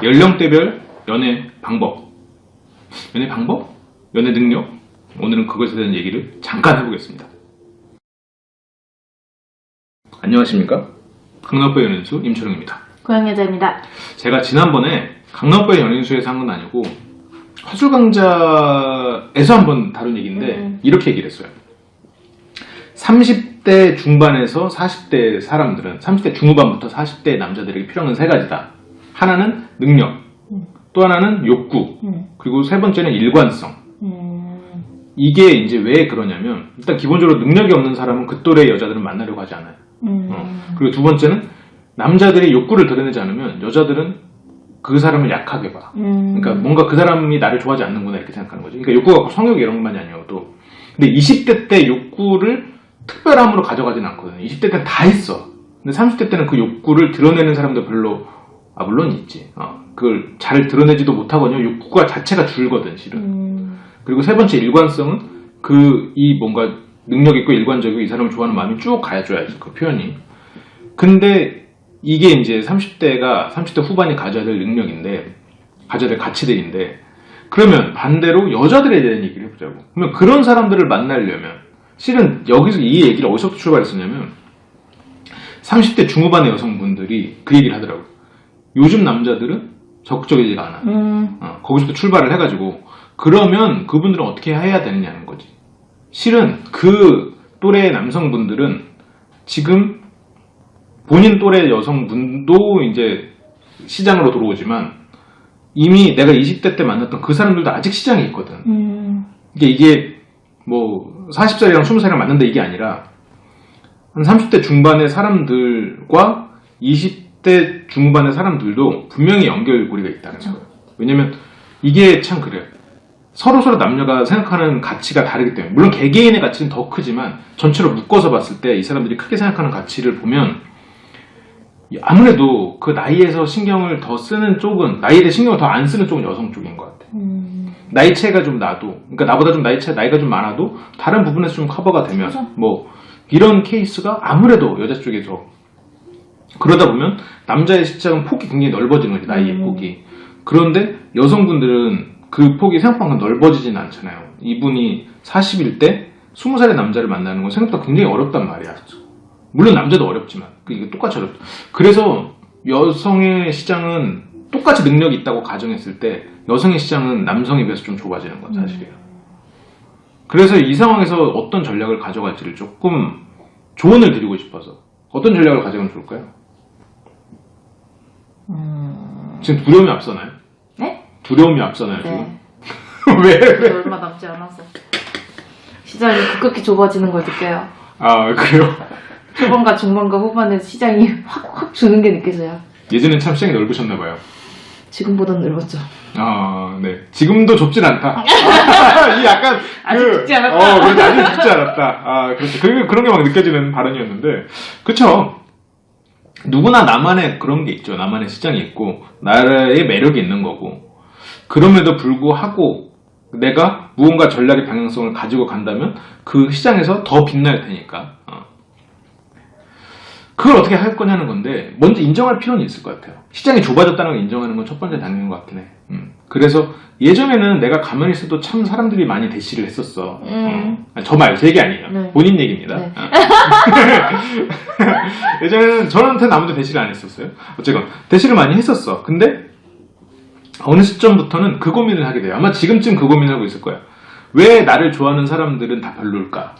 연령대별 연애 방법, 연애 방법? 연애 능력? 오늘은 그것에 대한 얘기를 잠깐 해보겠습니다. 안녕하십니까? 강남포 연인수 임철웅입니다. 고양여자입니다. 제가 지난번에 강남포 연인수에서 한 건 아니고 화술강자에서 한번 다룬 얘기인데 이렇게 얘기를 했어요. 30대 중반에서 40대 사람들은 30대 중후반부터 40대 남자들에게 필요한 건 세 가지다. 하나는 능력, 또 하나는 욕구, 그리고 세 번째는 일관성. 이게 이제 왜 그러냐면 일단 기본적으로 능력이 없는 사람은 그 또래의 여자들은 만나려고 하지 않아요. 그리고 두 번째는 남자들이 욕구를 드러내지 않으면 여자들은 그 사람을 약하게 봐. 그러니까 뭔가 그 사람이 나를 좋아하지 않는구나 이렇게 생각하는 거지. 그러니까 욕구가 꼭 성욕 이런 것만이 아니어도. 근데 20대 때 욕구를 특별함으로 가져가지는 않거든요. 20대 때는 다 있어. 근데 30대 때는 그 욕구를 드러내는 사람도 별로, 물론 있지. 그걸 잘 드러내지도 못하거든요. 욕구가 자체가 줄거든, 실은. 그리고 세 번째 일관성은 이 뭔가 능력 있고 일관적이고 이 사람을 좋아하는 마음이 쭉 가야줘야지, 그 표현이. 근데 이게 이제 30대 후반이 가져야 될 능력인데, 가져야 될 가치들인데, 그러면 반대로 여자들에 대한 얘기를 해보자고. 그러면 그런 사람들을 만나려면, 실은 여기서 이 얘기를 어디서부터 출발했었냐면 30대 중후반의 여성분들이 그 얘기를 하더라고요. 요즘 남자들은 적극적이지가 않아. 거기서부터 출발을 해가지고 그러면 그분들은 어떻게 해야 되느냐는 거지. 실은 그 또래의 남성분들은 지금 본인 또래 여성분도 이제 시장으로 들어오지만 이미 내가 20대 때 만났던 그 사람들도 아직 시장에 있거든. 이게 뭐 40살이랑 20살이랑 맞는다 이게 아니라 한 30대 중반의 사람들과 20대 중반의 사람들도 분명히 연결고리가 있다는 거예요. 왜냐면 이게 참 그래요. 서로 남녀가 생각하는 가치가 다르기 때문에, 물론 개개인의 가치는 더 크지만 전체로 묶어서 봤을 때 이 사람들이 크게 생각하는 가치를 보면 아무래도 그 나이에서 신경을 더 쓰는 쪽은, 나이에 대해 신경을 더 안 쓰는 쪽은 여성 쪽인 것 같아. 나이 차이가 좀 나도, 그러니까 나보다 좀 나이가 좀 많아도 다른 부분에서 좀 커버가 되면 뭐 이런 케이스가 아무래도 여자 쪽에서, 그러다 보면 남자의 시장은 폭이 굉장히 넓어지는 거지, 나이의 폭이. 그런데 여성분들은 그 폭이 생각보다 넓어지지는 않잖아요. 이분이 40일 때 20살의 남자를 만나는 건 생각보다 굉장히 어렵단 말이야. 물론 남자도 어렵지만 이게 똑같이 어렵죠. 그래서 여성의 시장은 똑같이 능력이 있다고 가정했을 때 여성의 시장은 남성에 비해서 좀 좁아지는 건 사실이에요. 그래서 이 상황에서 어떤 전략을 가져갈지를 조금 조언을 드리고 싶어서, 어떤 전략을 가져가면 좋을까요? 지금 두려움이 앞서나요? 네? 두려움이 앞서나요, 네. 지금? 왜? 얼마 남지 않아서 시장이 급격히 좁아지는 걸 느껴요. 그래요? 초반과 중반과 후반에 시장이 확 주는 게 느껴져요. 예전엔 참 시장이 넓으셨나봐요. 지금보단 넓었죠. 네. 지금도 좁진 않다. 이 약간 아직 죽지 않았다. 그렇지, 아직 죽지 않았다. 그렇지. 그런 게 막 느껴지는 발언이었는데, 그쵸? 누구나 나만의 그런 게 있죠. 나만의 시장이 있고 나의 매력이 있는 거고, 그럼에도 불구하고 내가 무언가 전략의 방향성을 가지고 간다면 그 시장에서 더 빛날 테니까 그걸 어떻게 할 거냐는 건데, 먼저 인정할 필요는 있을 것 같아요. 시장이 좁아졌다는 걸 인정하는 건 첫 번째 단계인 것 같긴 해. 그래서 예전에는 내가 가만히 있어도 참 사람들이 많이 대시를 했었어. 저 말고 제 얘기 아니에요. 네. 본인 얘기입니다. 네. 예전에는 저한테는 아무도 대시를 안 했었어요. 어쨌건 대시를 많이 했었어. 근데 어느 시점부터는 그 고민을 하게 돼요. 아마 지금쯤 그 고민을 하고 있을 거야. 왜 나를 좋아하는 사람들은 다 별로일까?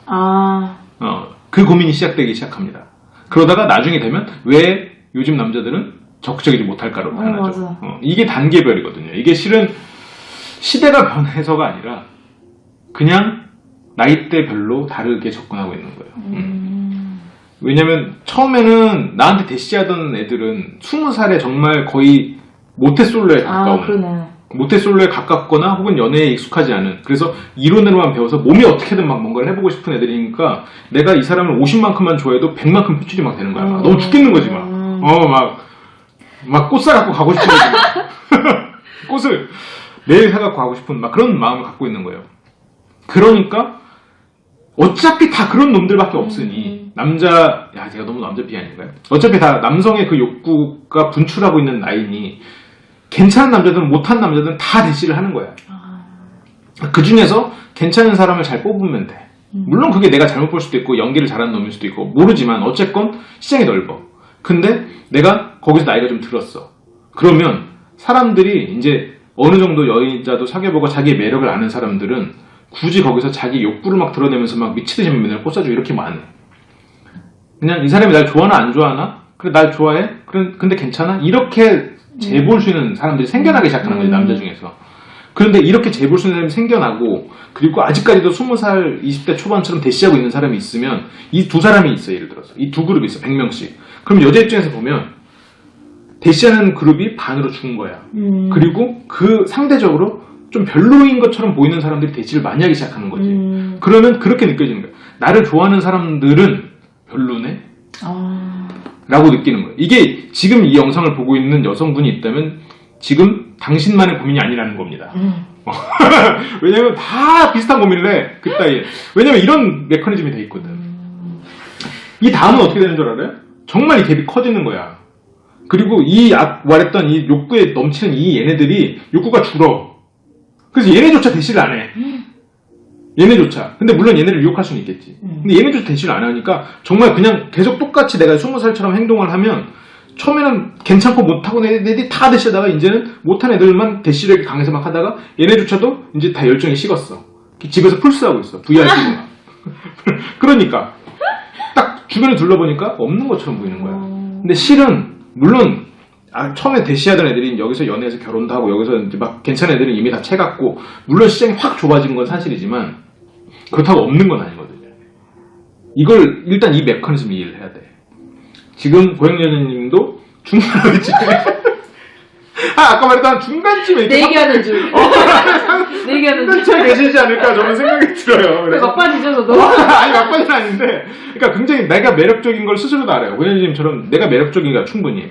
그 고민이 시작되기 시작합니다. 그러다가 나중에 되면 왜 요즘 남자들은 적극적이지 못할까로 변하죠. 이게 단계별이거든요. 이게 실은 시대가 변해서가 아니라 그냥 나이대별로 다르게 접근하고 있는 거예요. 왜냐면 처음에는 나한테 대시하던 애들은 20살에 정말 거의 모태솔로에 가까운, 그러네. 모태솔로에 가깝거나 혹은 연애에 익숙하지 않은, 그래서 이론으로만 배워서 몸이 어떻게든 막 뭔가를 해보고 싶은 애들이니까 내가 이 사람을 50만큼만 좋아해도 100만큼 표출이 막 되는 거야. 너무 죽겠는 거지 막. 막 꽃 사갖고 가고 싶은 거지. 꽃을 매일 사갖고 가고 싶은 막 그런 마음을 갖고 있는 거예요. 그러니까 어차피 다 그런 놈들밖에 없으니 제가 너무 남자 비하인가요? 어차피 다 남성의 그 욕구가 분출하고 있는 나이니 괜찮은 남자든 못한 남자든 다 대시를 하는 거야. 그 중에서 괜찮은 사람을 잘 뽑으면 돼. 물론 그게 내가 잘못 볼 수도 있고 연기를 잘하는 놈일 수도 있고 모르지만 어쨌건 시장이 넓어. 근데 내가 거기서 나이가 좀 들었어. 그러면 사람들이 이제 어느 정도 여자도 사귀어보고 자기의 매력을 아는 사람들은 굳이 거기서 자기 욕구를 막 드러내면서 막 미치듯이 맨날 꽂아주고 이렇게 안 해. 그냥 이 사람이 날 좋아하나 안 좋아하나? 그래 날 좋아해? 근데 괜찮아? 이렇게 재볼 수 있는 사람들이 생겨나기 시작하는 거지 남자 중에서. 그런데 이렇게 재볼 수 있는 사람이 생겨나고 그리고 아직까지도 20살 20대 초반처럼 대시하고 있는 사람이 있으면 이 두 사람이 있어. 예를 들어서 이 두 그룹이 있어. 100명씩. 그럼 여자 입장에서 보면 대시하는 그룹이 반으로 죽은 거야. 그리고 그 상대적으로 좀 별로인 것처럼 보이는 사람들이 대시를 많이 하기 시작하는 거지. 그러면 그렇게 느껴지는 거야. 나를 좋아하는 사람들은 별로네? 라고 느끼는 거예요. 이게 지금 이 영상을 보고 있는 여성분이 있다면 지금 당신만의 고민이 아니라는 겁니다. 왜냐면 다 비슷한 고민을 해. 그따위에. 왜냐면 이런 메커니즘이 돼 있거든. 이 다음은 어떻게 되는 줄 알아요? 정말 이 갭이 커지는 거야. 그리고 이 말했던 이 욕구에 넘치는 이 얘네들이 욕구가 줄어. 그래서 얘네조차 대시를 안 해. 얘네조차. 근데 물론 얘네를 유혹할 수는 있겠지. 근데 얘네조차 대시를 안 하니까 정말 그냥 계속 똑같이 내가 20살처럼 행동을 하면 처음에는 괜찮고 못하고 애들이 다 대시하다가 이제는 못한 애들만 대시력이 강해서 막 하다가 얘네조차도 이제 다 열정이 식었어. 집에서 풀스하고 있어. VR 쓰고. 그러니까 딱 주변을 둘러보니까 없는 것처럼 보이는 거야. 근데 실은 물론 처음에 대시하던 애들이 여기서 연애해서 결혼도 하고 여기서 이제 막 괜찮은 애들은 이미 다 채갔고 물론 시장이 확 좁아진 건 사실이지만 그렇다고 없는 건 아니거든요. 이걸 일단 이 메커니즘 이해를 해야 돼. 지금 고영연님도 중간쯤에 아까 말했던 중간쯤에 이렇게 내 얘기하는 줄. 내 얘기하는 줄. 중간쯤에 계시지 않을까 저는 생각이 들어요. 그래서 막판이죠 저도. 아니 막판은 아닌데 그러니까 굉장히 내가 매력적인 걸 스스로도 알아요. 고영연님처럼 내가 매력적인가 충분히.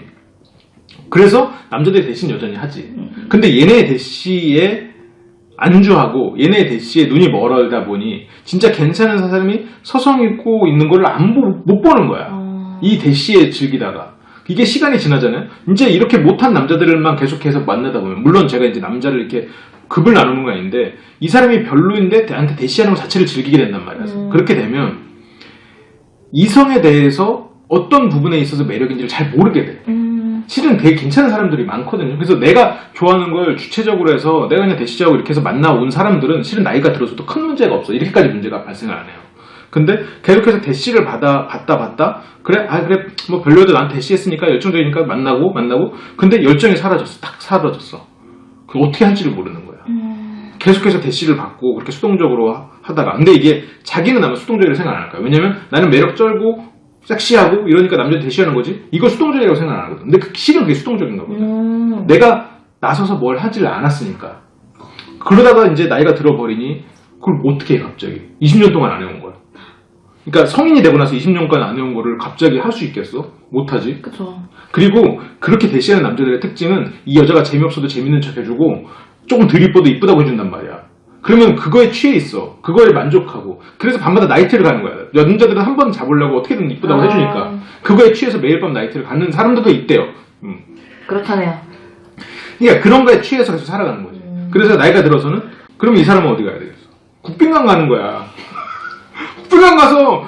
그래서 남자들이 대신 여전히 하지. 근데 얘네의 대시에 안주하고 얘네의 대시에 눈이 멀어다 보니 진짜 괜찮은 사람이 서성이고 있는 걸 못 보는 거야. 이 대시에 즐기다가 이게 시간이 지나잖아요. 이제 이렇게 못한 남자들만 계속해서 만나다 보면 물론 제가 이제 남자를 이렇게 급을 나누는 건 아닌데 이 사람이 별로인데 나한테 대시하는 것 자체를 즐기게 된단 말이야. 그렇게 되면 이성에 대해서 어떤 부분에 있어서 매력인지를 잘 모르게 돼. 실은 되게 괜찮은 사람들이 많거든요. 그래서 내가 좋아하는 걸 주체적으로 해서 내가 그냥 대시하고 이렇게 해서 만나온 사람들은 실은 나이가 들어서도 큰 문제가 없어. 이렇게까지 문제가 발생을 안 해요. 근데 계속해서 대시를 받다 그래 뭐 별로여도 난 대시했으니까 열정적이니까 만나고 근데 열정이 사라졌어. 딱 사라졌어. 그 어떻게 할지를 모르는 거야. 계속해서 대시를 받고 그렇게 수동적으로 하다가 근데 이게 자기는 아마 수동적이라고 생각 안 할 거야. 왜냐면 나는 매력 쩔고 섹시하고 이러니까 남자를 대시하는 거지. 이거 수동적이라고 생각 안 하거든. 근데 실은 그게 수동적인가 보다. 내가 나서서 뭘 하지를 않았으니까. 그러다가 이제 나이가 들어버리니 그걸 어떻게 해 갑자기. 20년 동안 안 해온 거야. 그러니까 성인이 되고 나서 20년간 안 해온 거를 갑자기 할 수 있겠어? 못하지. 그쵸. 그리고 그렇게 대시하는 남자들의 특징은 이 여자가 재미없어도 재밌는 척 해주고 조금 덜 이뻐도 이쁘다고 해준단 말이야. 그러면 그거에 취해 있어. 그거에 만족하고. 그래서 밤마다 나이트를 가는 거야. 남자들은 한 번 잡으려고 어떻게든 이쁘다고 해주니까. 그거에 취해서 매일 밤 나이트를 가는 사람들도 있대요. 그렇다네요. 그러니까 그런 거에 취해서 계속 살아가는 거지. 그래서 나이가 들어서는 그러면 이 사람은 어디 가야 되겠어? 국빈관 가는 거야. 국빈관 가서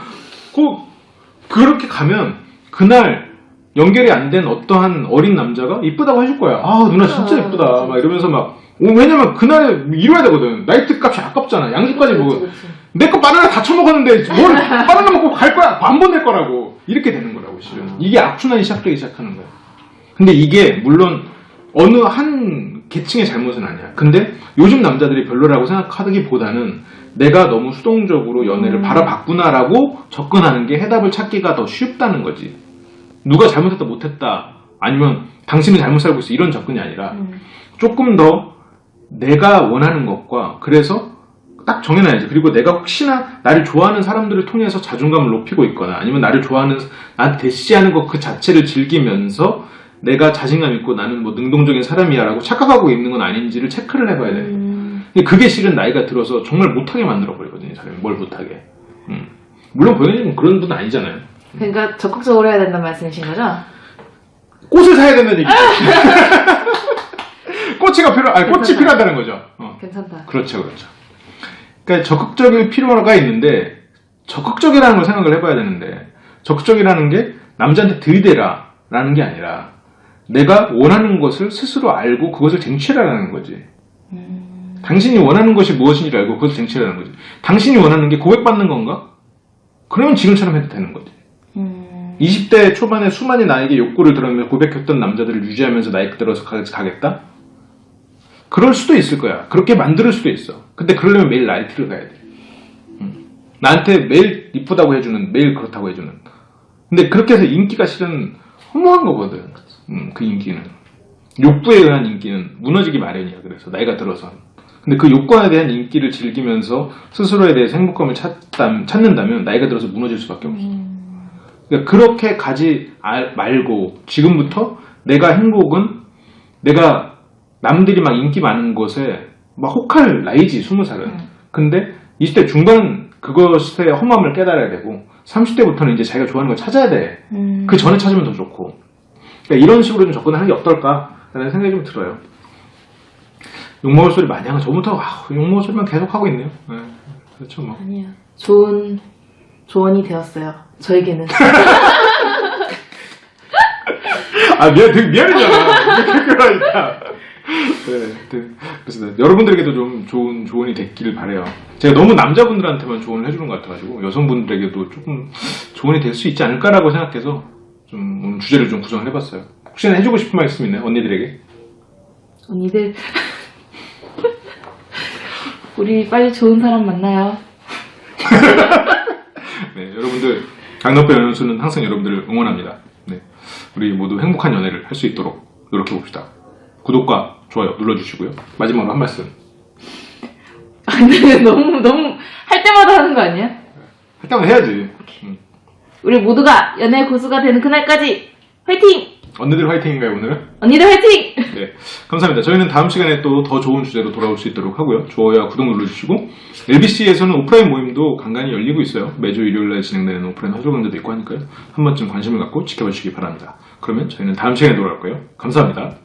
그렇게 가면 그날 연결이 안 된 어떠한 어린 남자가 이쁘다고 해줄 거야. 아 누나 진짜 이쁘다. 막 이러면서 막 왜냐면 그날에 이뤄야 되거든. 나이트 값이 아깝잖아. 양주까지 먹어. 내 거 바나나 다 처먹었는데 뭘 바나나 먹고 갈 거야. 안 보낼 거라고. 이렇게 되는 거라고 실은. 이게 악순환이 시작되기 시작하는 거야. 근데 이게 물론 어느 한 계층의 잘못은 아니야. 근데 요즘 남자들이 별로라고 생각하기보다는 내가 너무 수동적으로 연애를 바라봤구나라고 접근하는 게 해답을 찾기가 더 쉽다는 거지. 누가 잘못했다 못했다 아니면 당신은 잘못 살고 있어 이런 접근이 아니라 조금 더 내가 원하는 것과 그래서 딱 정해놔야지. 그리고 내가 혹시나 나를 좋아하는 사람들을 통해서 자존감을 높이고 있거나 아니면 나를 좋아하는 나한테 대시하는 것 그 자체를 즐기면서 내가 자신감 있고 나는 뭐 능동적인 사람이야 라고 착각하고 있는 건 아닌지를 체크를 해봐야 돼. 근데 그게 실은 나이가 들어서 정말 못하게 만들어버리거든요. 사람이 뭘 못하게. 물론 본인은 그런 분은 아니잖아요. 그러니까 적극적으로 해야 된다는 말씀이신 거죠? 꽃을 사야 된다는 얘기죠. 꽃이 필요하다는 거죠. 괜찮다. 그렇죠. 그러니까 적극적일 필요가 있는데, 적극적이라는 걸 생각을 해봐야 되는데, 적극적이라는 게 남자한테 들이대라 라는 게 아니라, 내가 원하는 것을 스스로 알고 그것을 쟁취하라는 거지. 당신이 원하는 것이 무엇인지를 알고 그것을 쟁취하라는 거지. 당신이 원하는 게 고백받는 건가? 그러면 지금처럼 해도 되는 거지. 20대 초반에 수많이 나에게 욕구를 드러내며 고백했던 남자들을 유지하면서 나이 그대로서 가겠다? 그럴 수도 있을 거야. 그렇게 만들 수도 있어. 근데 그러려면 매일 나이트를 가야 돼. 나한테 매일 이쁘다고 해주는, 매일 그렇다고 해주는. 근데 그렇게 해서 인기가 실은 허무한 거거든. 그 인기는. 욕구에 의한 인기는 무너지기 마련이야. 그래서 나이가 들어서. 근데 그 욕구에 대한 인기를 즐기면서 스스로에 대해서 행복감을 찾는다면 나이가 들어서 무너질 수밖에 없어. 그러니까 그렇게 가지 말고 지금부터 내가 행복은 내가 남들이 막 인기 많은 곳에 막 혹할 나이지 20살은. 근데 20대 중반 그것의 허무함을 깨달아야 되고 30대부터는 이제 자기가 좋아하는 걸 찾아야 돼. 그 전에 찾으면 더 좋고. 그러니까 이런 식으로 좀 접근하는 게 어떨까라는 생각이 좀 들어요. 욕먹을 소리 많이 하면 저부터 욕먹을 소리만 계속 하고 있네요. 네, 그렇죠 뭐. 아니요. 좋은 조언이 되었어요. 저에게는. 되게 미안하잖아. 그러니까. 네. 그래서 여러분들에게도 좀 좋은 조언이 됐기를 바래요. 제가 너무 남자분들한테만 조언을 해주는 것 같아가지고 여성분들에게도 조금 조언이 될 수 있지 않을까라고 생각해서 좀 오늘 주제를 좀 구성을 해봤어요. 혹시나 해주고 싶은 말씀 있나요? 언니들에게? 언니들. 우리 빨리 좋은 사람 만나요. 네, 여러분들 강덕배 연수는 항상 여러분들을 응원합니다. 네, 우리 모두 행복한 연애를 할 수 있도록 노력해 봅시다. 구독과 좋아요 눌러주시고요. 마지막으로 한 말씀. 근데 너무 할 때마다 하는 거 아니야? 할 때마다 해야지. 우리 모두가 연애 고수가 되는 그날까지 화이팅! 언니들 화이팅인가요 오늘은? 언니들 화이팅! 네, 감사합니다. 저희는 다음 시간에 또 더 좋은 주제로 돌아올 수 있도록 하고요. 좋아요와 구독 눌러주시고 LBC에서는 오프라인 모임도 간간히 열리고 있어요. 매주 일요일날 진행되는 오프라인 화조 강좌도 있고 하니까요. 한 번쯤 관심을 갖고 지켜봐 주시기 바랍니다. 그러면 저희는 다음 시간에 돌아올 거예요. 감사합니다.